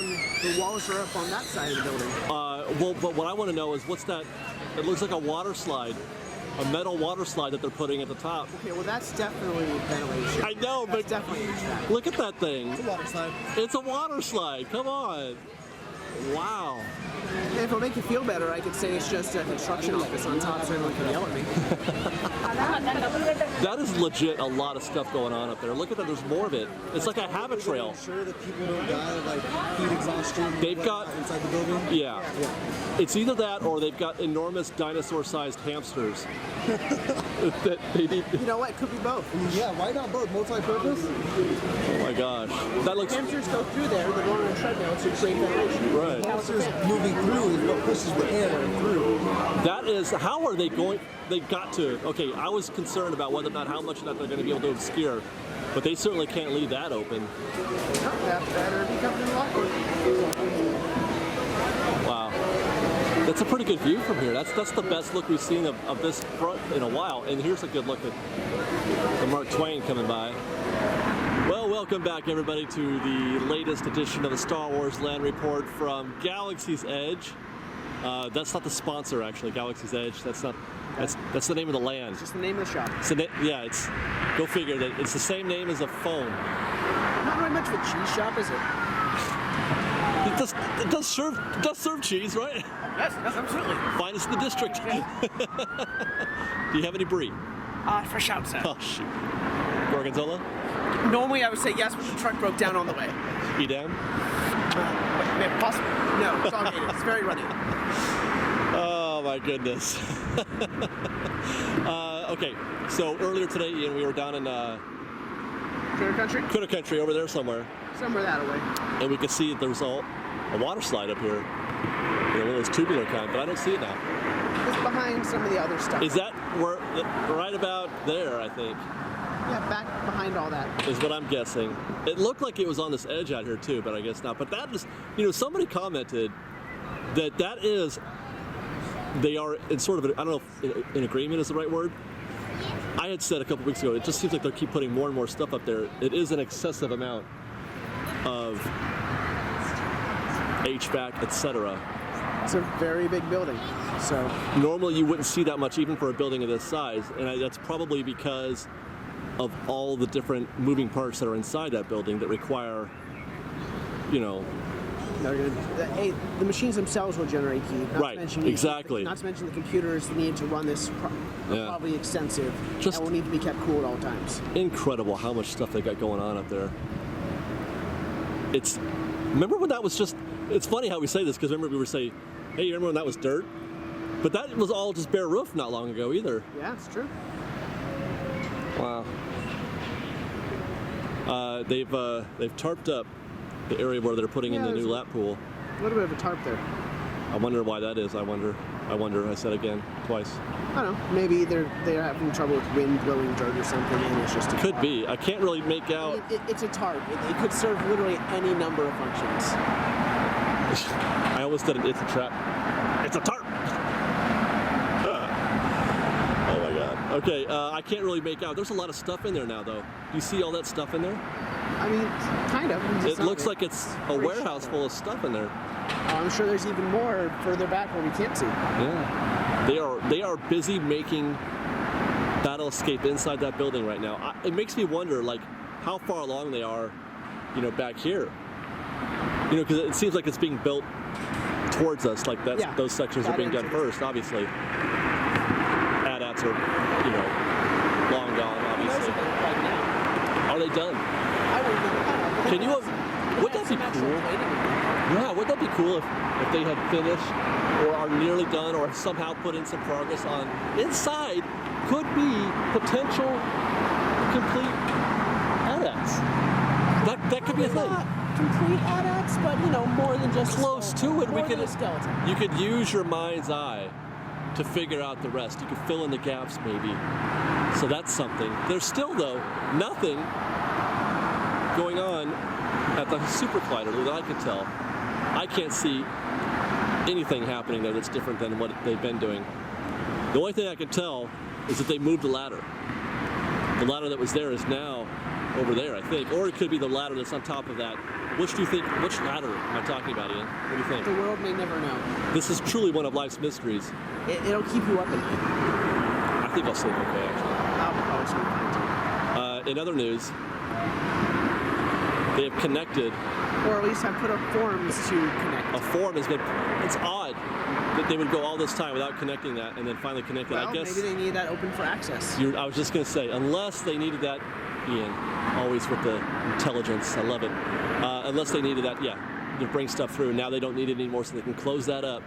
and the walls are up on that side of the building. Well, but what I want to know is what's that? It looks like a water slide. A metal water slide that they're putting at the top. Okay, well that's definitely ventilation. I know, that's but definitely HVAC. Look at that thing. It's a water slide. It's a water slide. Come on. Wow. And if it'll make you feel better, I could say it's just a construction office on top so everyone can yell at me. That is legit a lot of stuff going on up there. Look at that, there's more of it. It's like a habitrail. Ensure that people don't die of like heat exhaustion. They've got inside the building. Yeah. It's either that or they've got enormous dinosaur-sized hamsters. that they need. You know what? It could be both. Yeah, why not both? Multi-purpose? Oh my gosh. That looks. Hamsters go through there. They're going on a treadmill to create ventilation. Right. Hamsters moving through is what pushes the air through. That is. How are they going? They got to. Okay, I was concerned about whether or not how much of that they're going to be able to obscure, but they certainly can't leave that open. That better be covered in lockwood. Wow. That's a pretty good view from here. That's the best look we've seen of this front in a while. And here's a good look at the Mark Twain coming by. Well, welcome back everybody to the latest edition of the Star Wars Land Report from Galaxy's Edge. That's not the sponsor actually, Galaxy's Edge. That's the name of the land. It's just the name of the shop. Yeah, it's go figure that it's the same name as a phone. Not really much of a cheese shop, is it? It does serve cheese, right? Yes, absolutely. Finest in the district. Do you have any brie? Fresh out, sir. Oh shoot. Gorgonzola? Normally I would say yes, but the truck broke down on the way. Edam? Possible. No, it's all gated. It's very runny. Oh my goodness. Okay, so earlier today, Ian, we were down in Critter Country over there somewhere. Somewhere that way. And we could see that there was a water slide up here. You know, one of those tubular kind, but I don't see it now. It's behind some of the other stuff. Is that right about there, I think? Yeah, back behind all that. Is what I'm guessing. It looked like it was on this edge out here too, but I guess not. But that is, you know, somebody commented that is, they are in sort of, I don't know if in agreement is the right word. I had said a couple weeks ago, it just seems like they keep putting more and more stuff up there. It is an excessive amount of HVAC, etc. It's a very big building, so. Normally you wouldn't see that much even for a building of this size, and that's probably because of all the different moving parts that are inside that building that require, you know. The machines themselves will generate heat. Right, exactly. Not to mention the computers need to run this are probably extensive and will need to be kept cool at all times. Incredible how much stuff they got going on up there. Remember when that was just, it's funny how we say this because remember we were saying, hey, you remember when that was dirt? But that was all just bare roof not long ago either. Yeah, it's true. Wow. They've tarped up the area where they're putting in the new lap pool. A little bit of a tarp there. I wonder why that is. I wonder. I said again twice. I don't know. Maybe they're having trouble with wind blowing dirt or something, and it's just a could tarp. be. I can't really make out. It's a tarp. It could serve literally any number of functions. I almost said it's a trap. It's a tarp. Oh my God. Okay, I can't really make out. There's a lot of stuff in there now, though. Do you see all that stuff in there? I mean, kind of. It looks like it's a warehouse full of stuff in there. I'm sure there's even more further back where we can't see. Yeah, they are busy making battle escape inside that building right now. It makes me wonder, like, how far along they are, you know, back here. You know, because it seems like it's being built towards us, like those sections are being done first, obviously. AT-ATs are, you know, long gone, obviously. Are they done? Can you have? Would that be cool? Yeah, would that be cool if they had finished or are nearly done or somehow put in some progress on inside could be potential complete AT-ATs. That could be a thing. Not complete AT-ATs, but you know, more than just close to it. A skeleton. You could use your mind's eye to figure out the rest. You could fill in the gaps maybe. So that's something. There's still though nothing going on at the Super Collider that I can tell. I can't see anything happening there that's different than what they've been doing. The only thing I can tell is that they moved the ladder. The ladder that was there is now over there, I think. Or it could be the ladder that's on top of that Which do you think? Which ladder am I talking about, Ian? What do you think? The world may never know. This is truly one of life's mysteries. It'll keep you up at night. I think I'll sleep okay, actually. I'll probably sleep fine too. In other news, they have connected. Or at least have put up forms to connect. A form has been. It's odd that they would go all this time without connecting that and then finally connect it. Well, I guess maybe they need that open for access. I was just going to say, unless they needed that, Ian, always with the intelligence. I love it. Unless they needed that, to bring stuff through. Now they don't need it anymore, so they can close that up.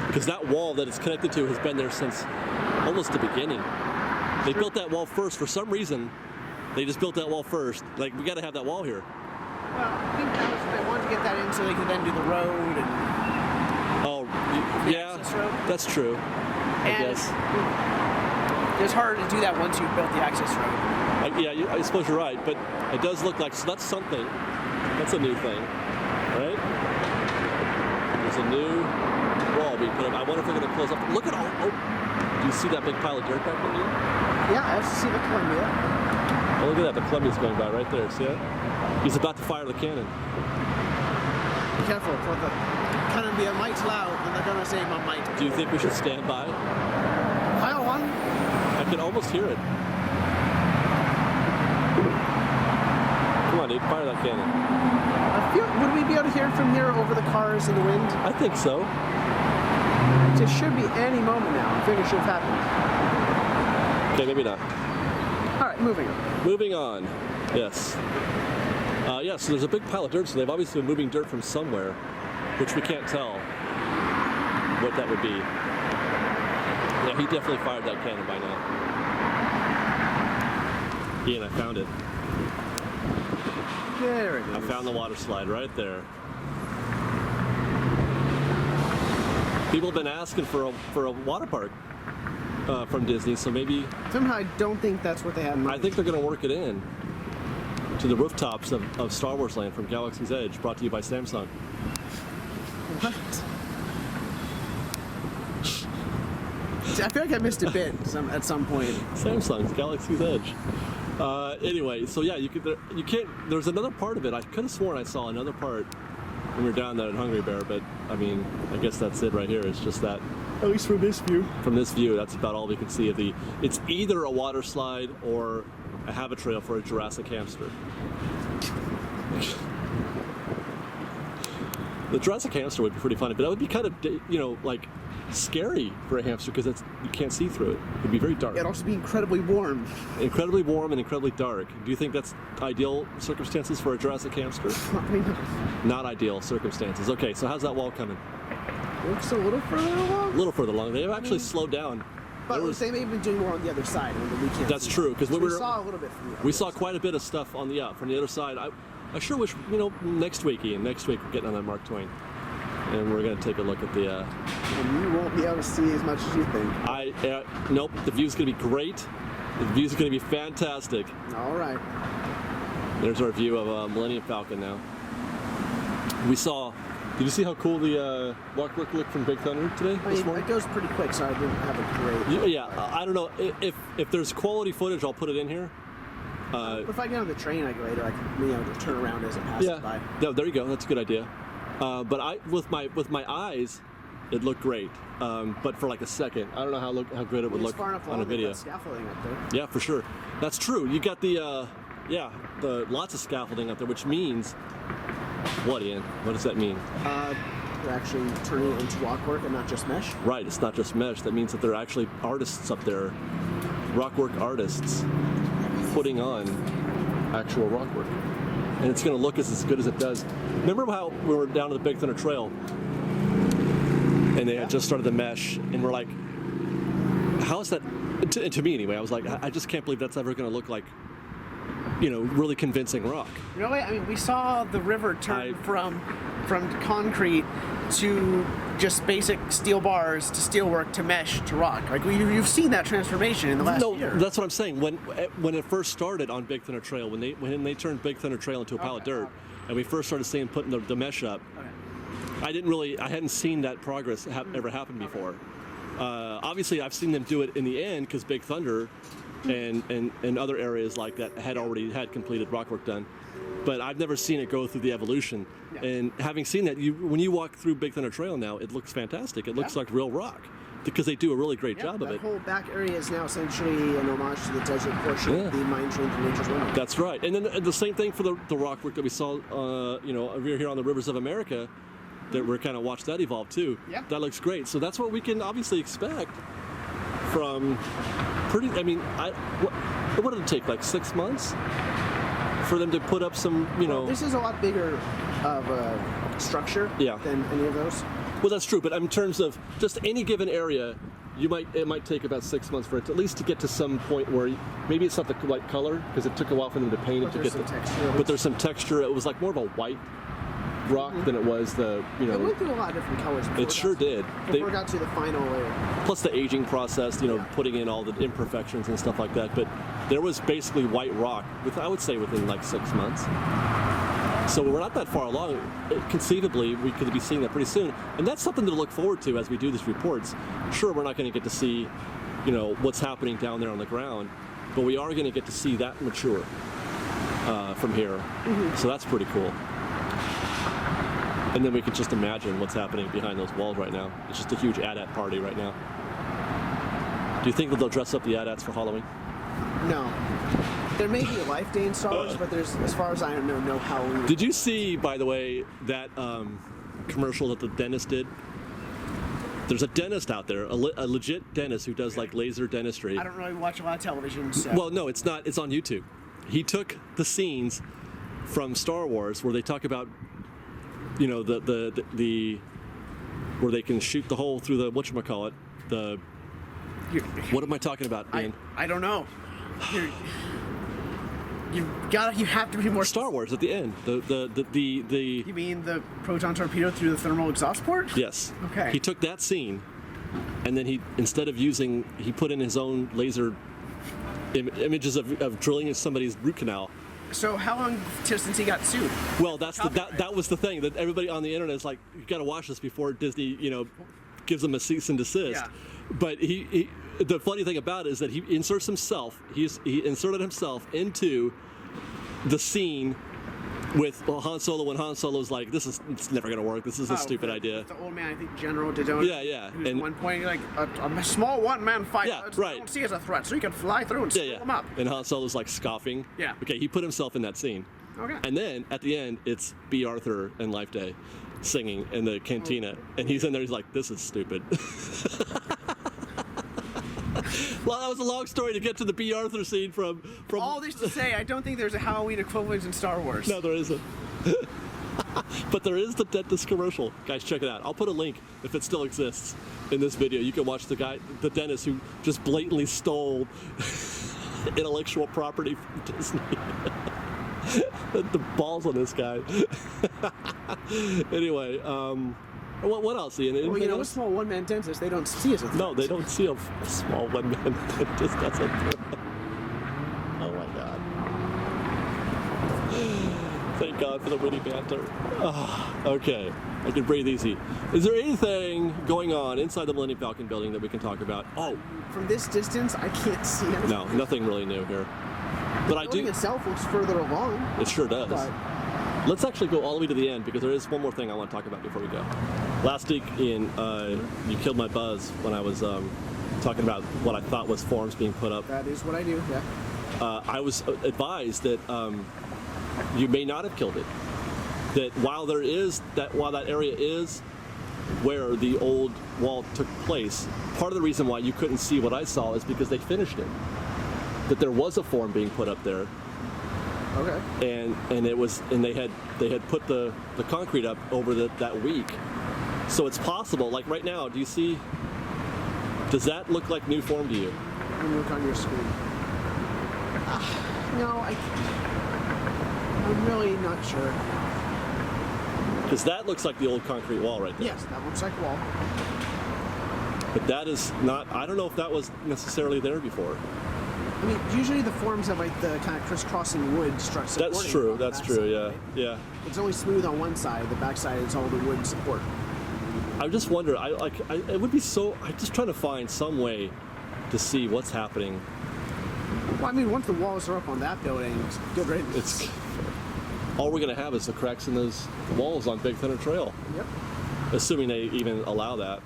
Because that wall that it's connected to has been there since almost the beginning. They built that wall first. For some reason, they just built that wall first. Like, we got to have that wall here. Well, I think they wanted to get that in so they could then do the road and. Oh, yeah, access road. That's true. I guess. It's harder to do that once you've built the access road. I suppose you're right, but it does look like, so that's something. That's a new thing, right? There's a new wall being put up. I wonder if they're going to close up. Look at all. Oh, do you see that big pile of dirt back there? Yeah, I also see the Columbia. Oh, look at that. The Columbia's going by right there. See that? He's about to fire the cannon. Be careful, for the Columbia might loud, and they're going to say my might. Do you think we should stand by? Pile one. I can almost hear it. Come on, dude, fire that cannon. Would we be able to hear it from here over the cars and the wind? I think so. It should be any moment now. I think it should have happened. Okay, maybe not. All right, moving on. Moving on. Yes. So there's a big pile of dirt, so they've obviously been moving dirt from somewhere, which we can't tell what that would be. Yeah, he definitely fired that cannon by now. Ian, I found it. There it is. I found the water slide right there. People have been asking for a water park from Disney, so maybe. Somehow I don't think that's what they had in mind. I think they're going to work it in to the rooftops of Star Wars Land from Galaxy's Edge, brought to you by Samsung. What? I feel like I missed a bit at some point. Samsung's Galaxy's Edge. Anyway, so yeah, you can't. There's another part of it. I could have sworn I saw another part when we were down there at Hungry Bear, but I mean, I guess that's it right here. It's just that. At least from this view. From this view, that's about all we can see of the. It's either a water slide or a habitrail for a Jurassic hamster. The Jurassic hamster would be pretty funny, but that would be kind of, like scary for a hamster because you can't see through it. It'd be very dark. It'd also be incredibly warm. Incredibly warm and incredibly dark. Do you think that's ideal circumstances for a Jurassic hamster? Probably not. Not ideal circumstances. Okay, so how's that wall coming? Looks a little further along. A little further along. They've actually slowed down. But they may have been doing more on the other side when we can't. That's true, because we saw a little bit from the other we saw quite a bit of stuff from the other side. I sure wish, next week, Ian, we're getting on that Mark Twain. And we're going to take a look at the... And you won't be able to see as much as you think. Nope, the view's going to be great. The view's going to be fantastic. All right. There's our view of Millennium Falcon now. We saw... Did you see how cool the walk looked from Big Thunder today? This morning? It goes pretty quick, so I didn't have a great... Yeah, I don't know. If there's quality footage, I'll put it in here. If I get on the train, I can turn around as it passes by. No, there you go. That's a good idea. But with my eyes, it looked great. But for like a second, I don't know how good it would look on a video. Scaffolding up there. Yeah, for sure. That's true. You got the lots of scaffolding up there, which means what, Ian? What does that mean? They're actually turning it into rock work and not just mesh. Right. It's not just mesh. That means that there are actually artists up there, rock work artists, putting on actual rock work. And it's going to look as good as it does. Remember how we were down to the Big Thunder Trail and they had just started the mesh and we're like, how is that, to me anyway, I was like, I just can't believe that's ever going to look like, really convincing rock. Really? I mean, we saw the river turn from concrete to just basic steel bars to steelwork to mesh to rock. Like you've seen that transformation in the last year. No, that's what I'm saying. When it first started on Big Thunder Trail, when they turned Big Thunder Trail into a pile of dirt, and we first started seeing putting the mesh up, I hadn't seen that progress ever happen before. Obviously, I've seen them do it in the end because Big Thunder and other areas like that had already had completed rock work done. But I've never seen it go through the evolution. Yeah. And having seen that, when you walk through Big Thunder Trail now, it looks fantastic. It looks like real rock because they do a really great job of that it. whole back area is now essentially an homage to the desert portion of the mine train through Nature's Wonder. That's right. And then the same thing for the rock work that we saw, over here on the Rivers of America, that we're kind of watched that evolve too. Yeah. That looks great. So that's what we can obviously expect from pretty. I mean, what did it take? Like 6 months for them to put up some, This is a lot bigger of a structure than any of those. Well, that's true, but in terms of just any given area, it might take about 6 months for it to, at least to get to some point where maybe it's not the right color because it took a while for them to paint it to get texture. But there's some texture. It was like more of a white rock than it was the. It went through a lot of different colors. It sure did. Before it got to the final layer. Plus the aging process, putting in all the imperfections and stuff like that. But there was basically white rock, I would say within like 6 months. So we're not that far along. Conceivably, we could be seeing that pretty soon. And that's something to look forward to as we do these reports. Sure, we're not going to get to see, what's happening down there on the ground, but we are going to get to see that mature from here. Mm-hmm. So that's pretty cool. And then we can just imagine what's happening behind those walls right now. It's just a huge AT-AT party right now. Do you think that they'll dress up the AT-ATs for Halloween? No. There may be a Life Day in Star Wars, but there's, as far as I know, no Halloween. Did you see, by the way, that commercial that the dentist did? There's a dentist out there, a legit dentist who does like laser dentistry. I don't really watch a lot of television, so. Well, no, it's not. It's on YouTube. He took the scenes from Star Wars where they talk about, the where they can shoot the hole through the whatchamacallit, what am I talking about, Ian? I don't know. You have to be more. Star Wars at the end. The You mean the proton torpedo through the thermal exhaust port? Yes. Okay. He took that scene, and then he put in his own laser images of drilling somebody's root canal. So how long since he got sued? Well, that was the thing that everybody on the internet is like, you got to watch this before Disney, gives them a cease and desist. Yeah. But the funny thing about it is that he inserts himself. He inserted himself into the scene with Han Solo when Han Solo's like, it's never gonna work. This is a stupid idea. The old man, I think General Dodona. Yeah. Who's at one point like a small one-man fight. Yeah, right. I don't see as a threat, so you can fly through and screw him up. And Han Solo's like scoffing. Yeah. Okay, he put himself in that scene. Okay. And then at the end, it's B. Arthur and Life Day singing in the cantina, and he's in there. He's like, "This is stupid." Well, that was a long story to get to the B. Arthur scene from. All this to say, I don't think there's a Halloween equivalent in Star Wars. No, there isn't. But there is the dentist commercial. Guys, check it out. I'll put a link if it still exists in this video. You can watch the dentist who just blatantly stole intellectual property from Disney. The balls on this guy. Anyway, what else, Ian? Well, a small one-man dentist, they don't see as a threat. No, they don't see a small one-man dentist. That's a oh my God. Thank God for the witty banter. Okay, I can breathe easy. Is there anything going on inside the Millennium Falcon building that we can talk about? Oh. From this distance, I can't see anything. No, nothing really new here. But the building itself looks further along. It sure does. But let's actually go all the way to the end because there is one more thing I want to talk about before we go. Last week, Ian, you killed my buzz when I was talking about what I thought was forms being put up. That is what I do, yeah. I was advised that you may not have killed it. That while that area is where the old wall took place, part of the reason why you couldn't see what I saw is because they finished it. That there was a form being put up there. Okay. And they had put the concrete up over that week. So it's possible, like right now, does that look like new form to you? Let me look on your screen. No, I'm really not sure. Because that looks like the old concrete wall right there. Yes, that looks like a wall. But that is not, I don't know if that was necessarily there before. I mean, usually the forms have like the kind of crisscrossing wood structure. That's true, yeah, right? yeah. It's only smooth on one side, the back side is all the wood support. I just wonder, it would be so, I'm just trying to find some way to see what's happening Well, I mean, once the walls are up on that building, it's good riddance. It's all we're gonna have is the cracks in those walls on Big Thunder Trail, Yep. assuming they even allow that.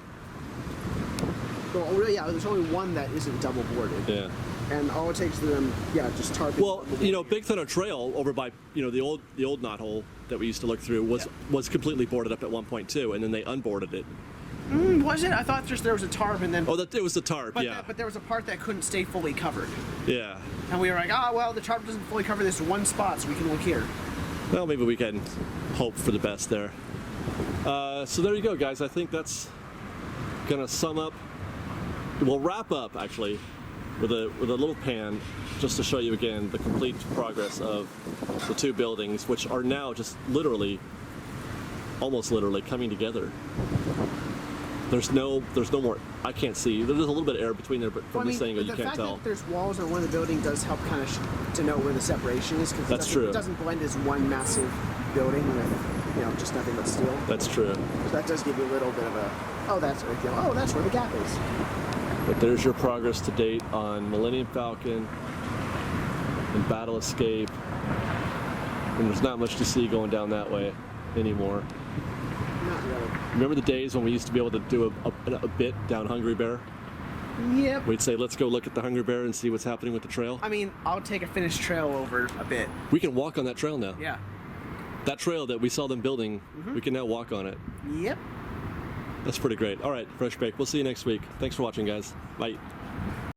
Well, really, yeah, there's only one that isn't double boarded. Yeah. And all it takes to them, yeah, just tarping. Well, you know, Big Thunder Trail over by, you know, the old knothole that we used to look through was completely boarded up at one point too, and then they unboarded it. Was it? I thought just there was a tarp and then. Oh, it was the tarp, But, yeah. but there was a part that couldn't stay fully covered. Yeah. And we were like, well, the tarp doesn't fully cover this one spot, so we can look here. Well, maybe we can hope for the best there. So there you go, guys. I think that's gonna sum up. We'll wrap up actually with a little pan, just to show you again the complete progress of the two buildings, which are now just literally, almost literally coming together. There's no more. I can't see. There's a little bit of air between there, but from this angle you can't tell. The fact that there's walls on one of the building does help kind of to know where the separation is, because That's true. It doesn't blend as one massive building with, you know, just nothing but steel. That's true. So that does give you a little bit of a, that's where the gap is. But there's your progress to date on Millennium Falcon and Battle Escape. And there's not much to see going down that way anymore. Not really. Remember the days when we used to be able to do a bit down Hungry Bear? Yep. We'd say, let's go look at the Hungry Bear and see what's happening with the trail. I mean, I'll take a finished trail over a bit. We can walk on that trail now. Yeah. That trail that we saw them building, we can now walk on it. Yep. That's pretty great. All right, Fresh Bake. We'll see you next week. Thanks for watching, guys. Bye.